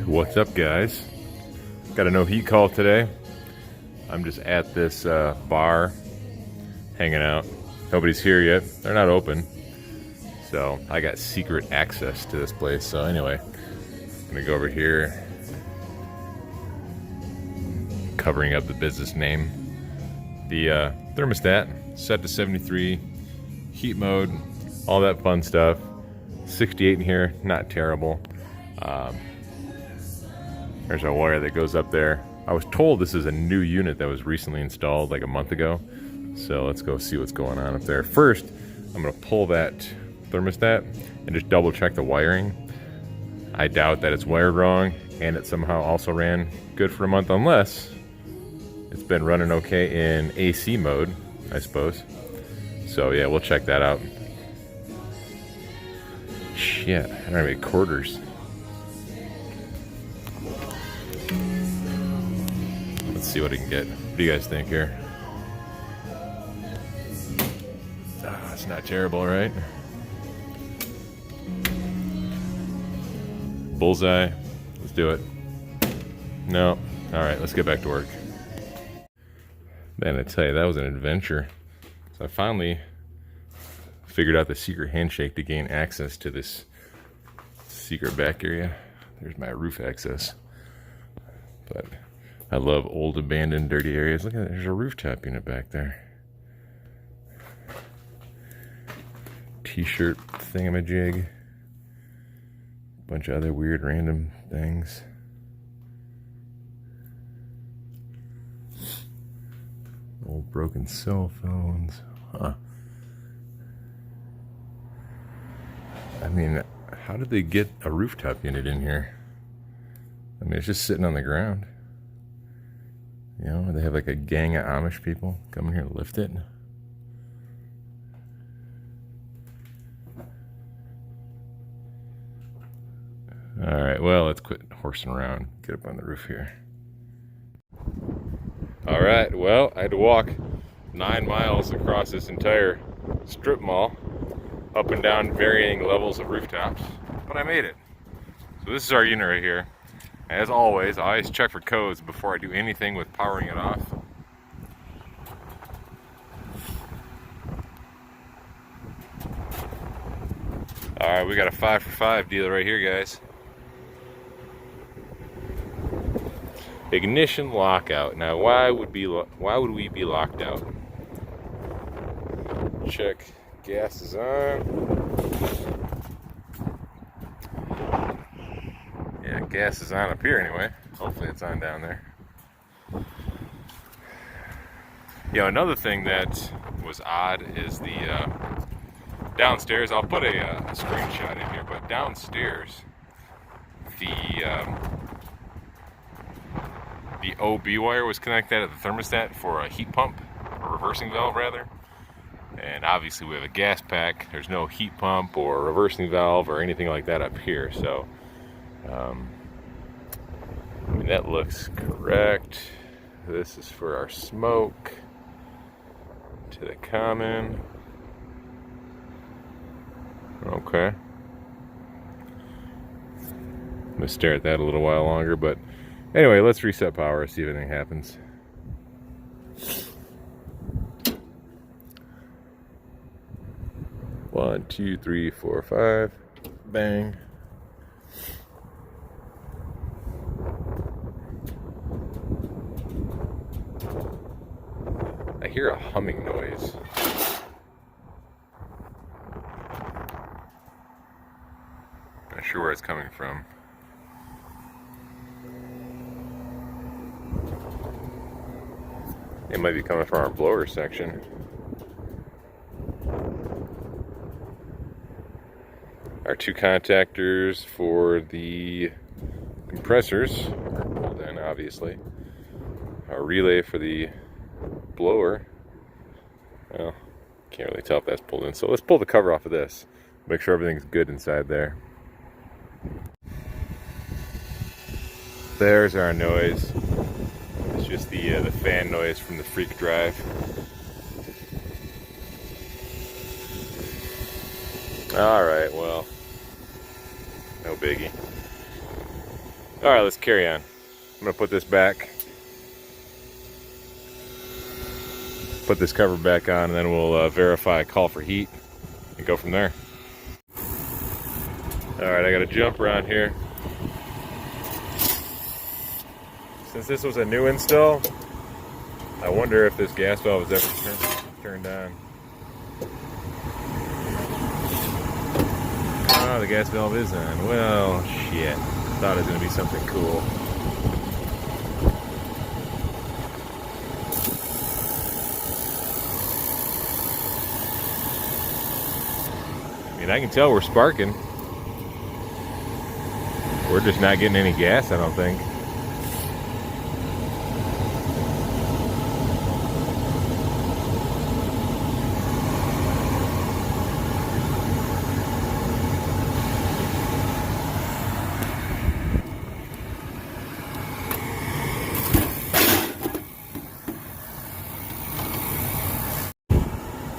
What's up, guys? Got a no heat call today. I'm just at this bar hanging out. Nobody's here yet. They're not open. So I got secret access to this place. So anyway, I'm gonna go over here, covering up the business name. The thermostat set to 73, heat mode, all that fun stuff. 68 in here, not terrible. There's a wire that goes up there. I was told this is a new unit that was recently installed like a month ago. So let's go see what's going on up there. First, I'm gonna pull that thermostat and just double check the wiring. I doubt that it's wired wrong and it somehow also ran good for a month, unless it's been running okay in AC mode, I suppose. So yeah, we'll check that out. Shit, I don't have any quarters. Let's see what I can get. What do you guys think here? It's not terrible, right? Bullseye. Let's do it. No. Alright, let's get back to work. Man, I tell you, that was an adventure. So I finally figured out the secret handshake to gain access to this secret back area. There's my roof access. But I love old, abandoned, dirty areas. Look at that, there's a rooftop unit back there. T-shirt thingamajig. Bunch of other weird random things. Old broken cell phones. Huh. I mean, how did they get a rooftop unit in here? I mean, it's just sitting on the ground. You know, they have like a gang of Amish people coming here to lift it. Alright, well, let's quit horsing around. Get up on the roof here. Alright, well, I had to walk 9 miles across this entire strip mall, up and down varying levels of rooftops, but I made it. So this is our unit right here. As always, I always check for codes before I do anything with powering it off. Alright, we got a 5 for 5 deal right here, guys. Ignition lockout. Now, why would we be locked out? Check. Gas is on. Yeah, gas is on up here anyway. Hopefully it's on down there. You know, another thing that was odd is the downstairs. I'll put a screenshot in here, but downstairs, the OB wire was connected at the thermostat for a heat pump, or reversing valve rather. And obviously we have a gas pack. There's no heat pump or reversing valve or anything like that up here. So, I mean, that looks correct. This is for our smoke. To the common. Okay. I'm gonna stare at that a little while longer, but anyway, let's reset power, see if anything happens. One, two, three, four, five. Bang. I hear a humming noise. Not sure where it's coming from. It might be coming from our blower section. Our 2 contactors for the compressors are pulled in, obviously. Our relay for the blower. Well, can't really tell if that's pulled in. So let's pull the cover off of this. Make sure everything's good inside there. There's our noise. It's just the fan noise from the freak drive. All right, well, no biggie. All right, let's carry on. I'm gonna put this back, put this cover back on, and then we'll verify call for heat and go from there. All right, I got a jumper on here. Since this was a new install, I wonder if this gas valve was ever turned on. Oh, the gas valve is on. Well, shit. Thought it was gonna be something cool. I mean, I can tell we're sparking. We're just not getting any gas, I don't think.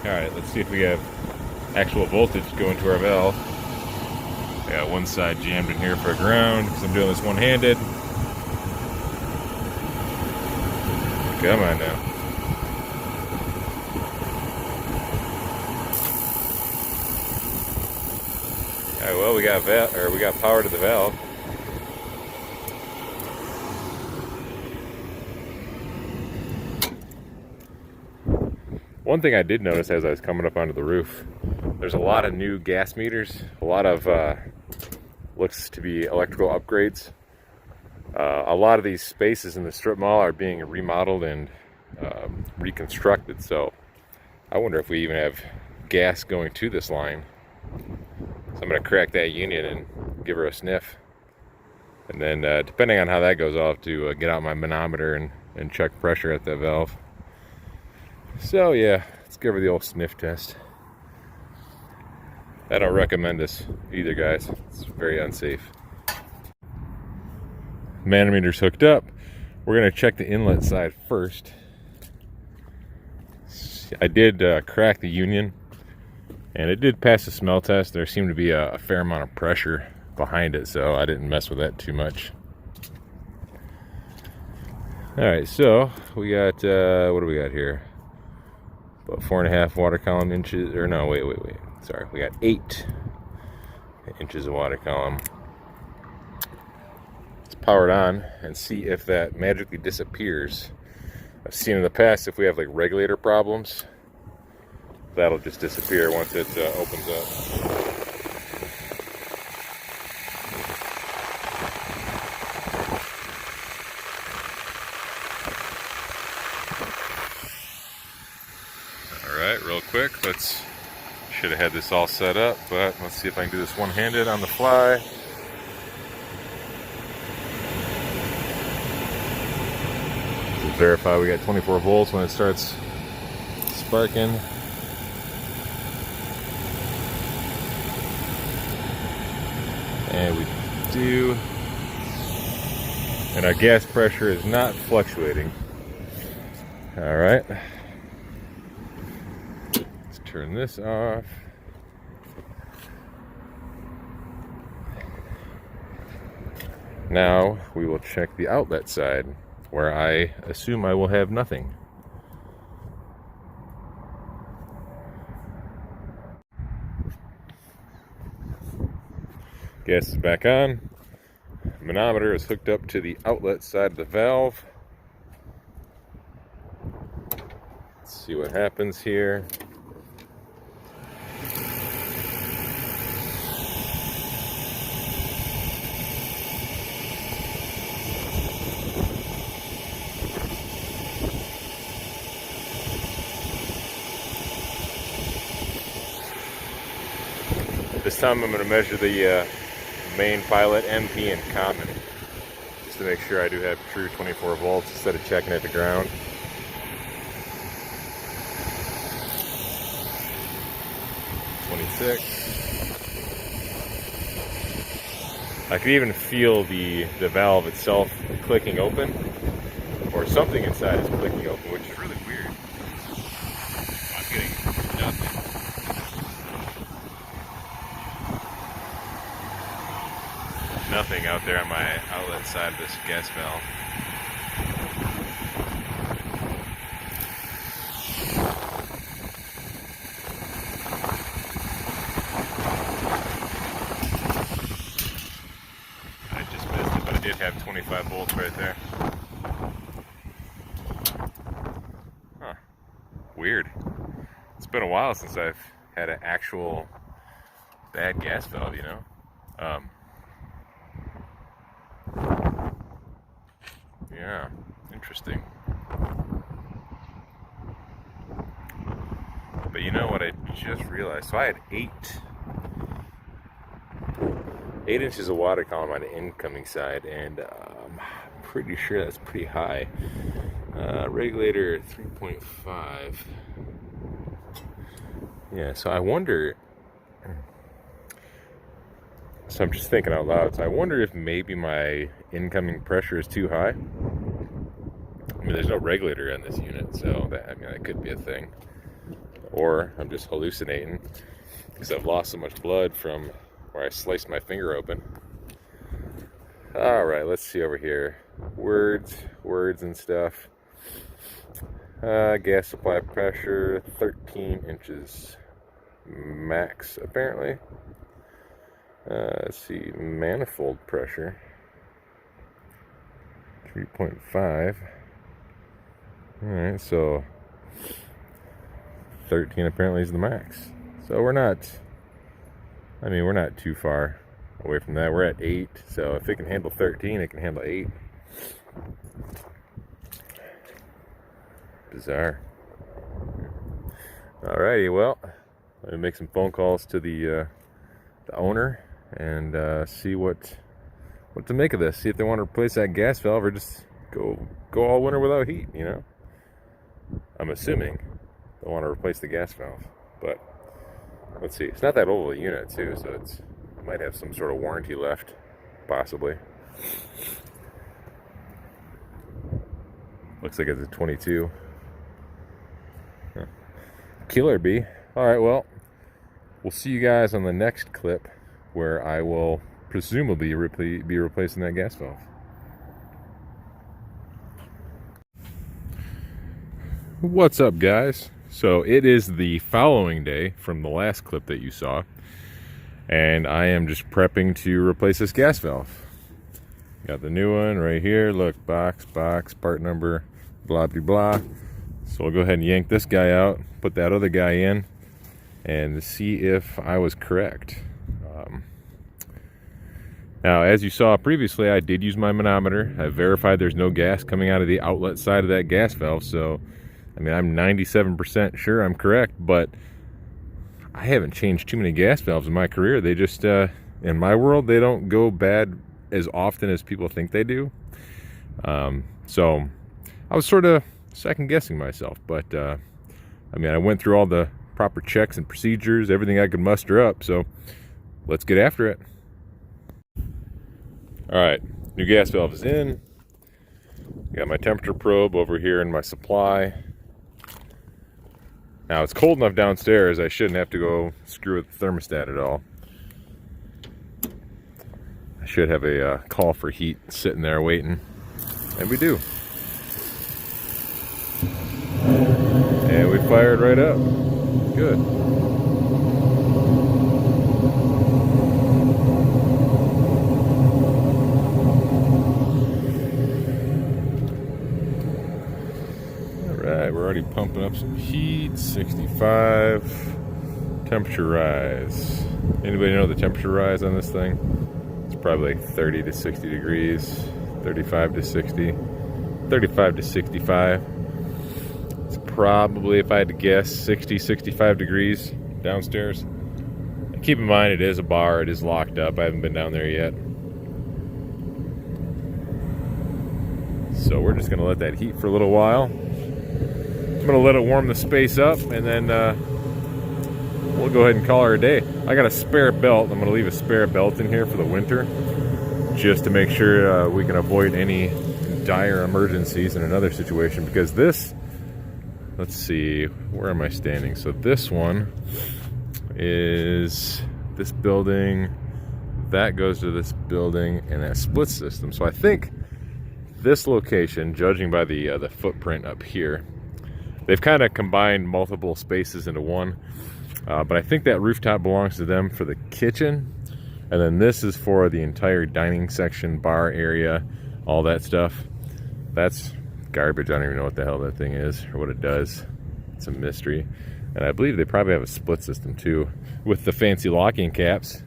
Alright, let's see if we have actual voltage going to our valve. I got one side jammed in here for ground because I'm doing this one-handed. Come on now. Alright, well, we got power to the valve. One thing I did notice as I was coming up onto the roof, there's a lot of new gas meters, a lot of looks to be electrical upgrades. A lot of these spaces in the strip mall are being remodeled and reconstructed, so I wonder if we even have gas going to this line. So I'm going to crack that unit and give her a sniff. And then depending on how that goes, I'll have to get out my manometer and check pressure at the valve. So yeah, let's give her the old sniff test. I don't recommend this either, guys. It's very unsafe. Manometer's hooked up. We're gonna check the inlet side first. I did crack the union, and it did pass the smell test. There seemed to be a fair amount of pressure behind it, so I didn't mess with that too much. All right, so we got what do we got here? About 4.5 water column inches, or no, wait. Sorry, we got 8 inches of water column. Let's power it on and see if that magically disappears. I've seen in the past if we have like regulator problems, that'll just disappear once it opens up. Alright, real quick, should have had this all set up, but let's see if I can do this one-handed on the fly. Let's verify we got 24 volts when it starts sparking. And we do. And our gas pressure is not fluctuating. Alright. Turn this off. Now we will check the outlet side, where I assume I will have nothing. Gas is back on. Manometer is hooked up to the outlet side of the valve. Let's see what happens here. This time I'm going to measure the main pilot, MP, and common, just to make sure I do have true 24 volts instead of checking at the ground. I could even feel the valve itself clicking open, or something inside is clicking open, which is really weird. I'm getting nothing. nothing out there on my outlet side of this gas valve. I just missed it, but I did have 25 volts right there. Huh. Weird. It's been a while since I've had an actual bad gas valve, you know. Yeah, interesting. But you know what I just realized? So I had 8 inches of water column on the incoming side, and I'm pretty sure that's pretty high. Regulator 3.5. Yeah, so I wonder. So I'm just thinking out loud. So I wonder if maybe my incoming pressure is too high. I mean, there's no regulator on this unit, so that could be a thing. Or I'm just hallucinating because I've lost so much blood from where I sliced my finger open. All right, let's see over here. Words and stuff. Gas supply pressure 13 inches max apparently. Let's see, manifold pressure 3.5. All right, so 13 apparently is the max. So we're not too far away from that. We're at 8, so if it can handle 13, it can handle 8. Bizarre. Alrighty, well, I'm gonna make some phone calls to the owner and see what to make of this. See if they want to replace that gas valve or just go all winter without heat. You know, I'm assuming they want to replace the gas valve, but let's see. It's not that old a unit too, so it might have some sort of warranty left, possibly. Looks like it's a 22. Huh. Killer bee. All right, well, we'll see you guys on the next clip where I will presumably be replacing that gas valve. What's up, guys? So it is the following day from the last clip that you saw, and I am just prepping to replace this gas valve. Got the new one right here. Look, box, part number, blah, blah, blah. So we'll go ahead and yank this guy out, put that other guy in, and see if I was correct. Now, as you saw previously, I did use my manometer. I verified there's no gas coming out of the outlet side of that gas valve. So, I mean, I'm 97% sure I'm correct, but I haven't changed too many gas valves in my career. They just, in my world, they don't go bad as often as people think they do. So I was sort of second guessing myself, but I mean, I went through all the proper checks and procedures, everything I could muster up, so let's get after it. All right, new gas valve is in. Got my temperature probe over here in my supply. Now it's cold enough downstairs, I shouldn't have to go screw with the thermostat at all. I should have a call for heat sitting there waiting, and we do. And we fired right up. Good. Alright, we're already pumping up some heat. 65. Temperature rise. Anybody know the temperature rise on this thing? It's probably like 30 to 60 degrees. 35 to 60. 35 to 65. It's probably, if I had to guess, 60, 65 degrees downstairs. And keep in mind, it is a bar, it is locked up. I haven't been down there yet. So we're just gonna let that heat for a little while. I'm gonna let it warm the space up, and then we'll go ahead and call her a day. I got a spare belt. I'm gonna leave a spare belt in here for the winter, just to make sure we can avoid any dire emergencies in another situation, because this, let's see, where am I standing? So this one is this building, that goes to this building and that split system. So I think this location, judging by the footprint up here, they've kind of combined multiple spaces into one. But I think that rooftop belongs to them for the kitchen. And then this is for the entire dining section, bar area, all that stuff. That's garbage. I don't even know what the hell that thing is or what it does. It's a mystery. And I believe they probably have a split system too with the fancy locking caps.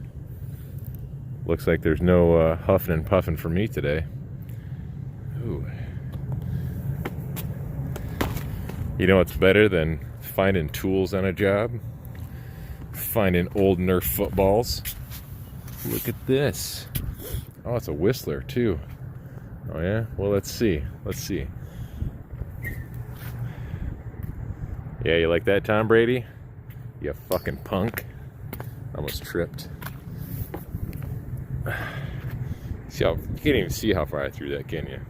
Looks like there's no huffing and puffing for me today. Ooh. You know what's better than finding tools on a job? Finding old Nerf footballs. Look at this. Oh, it's a Whistler too. Oh yeah? Well, let's see. Let's see. Yeah, you like that, Tom Brady? You fucking punk. Almost tripped. See how, you can't even see how far I threw that, can you?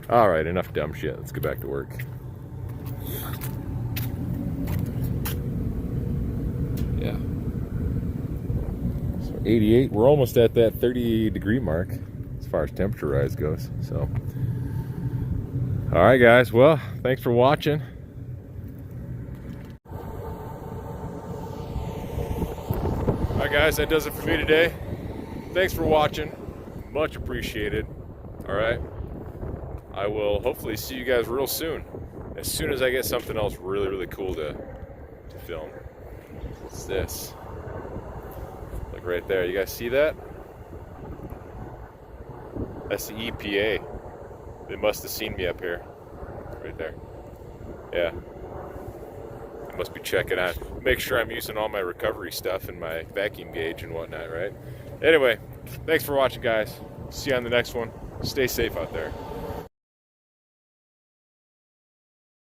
Alright, enough dumb shit. Let's get back to work. Yeah. So 88, we're almost at that 30-degree mark as far as temperature rise goes. So, alright guys, well, thanks for watching. Alright guys, that does it for me today. Thanks for watching. Much appreciated. Alright. I will hopefully see you guys real soon as I get something else really cool to film. What's this? Look right there. You guys see that? That's the EPA. They must have seen me up here. Right there. Yeah. I must be checking on. Make sure I'm using all my recovery stuff and my vacuum gauge and whatnot, right? Anyway, thanks for watching, guys. See you on the next one. Stay safe out there.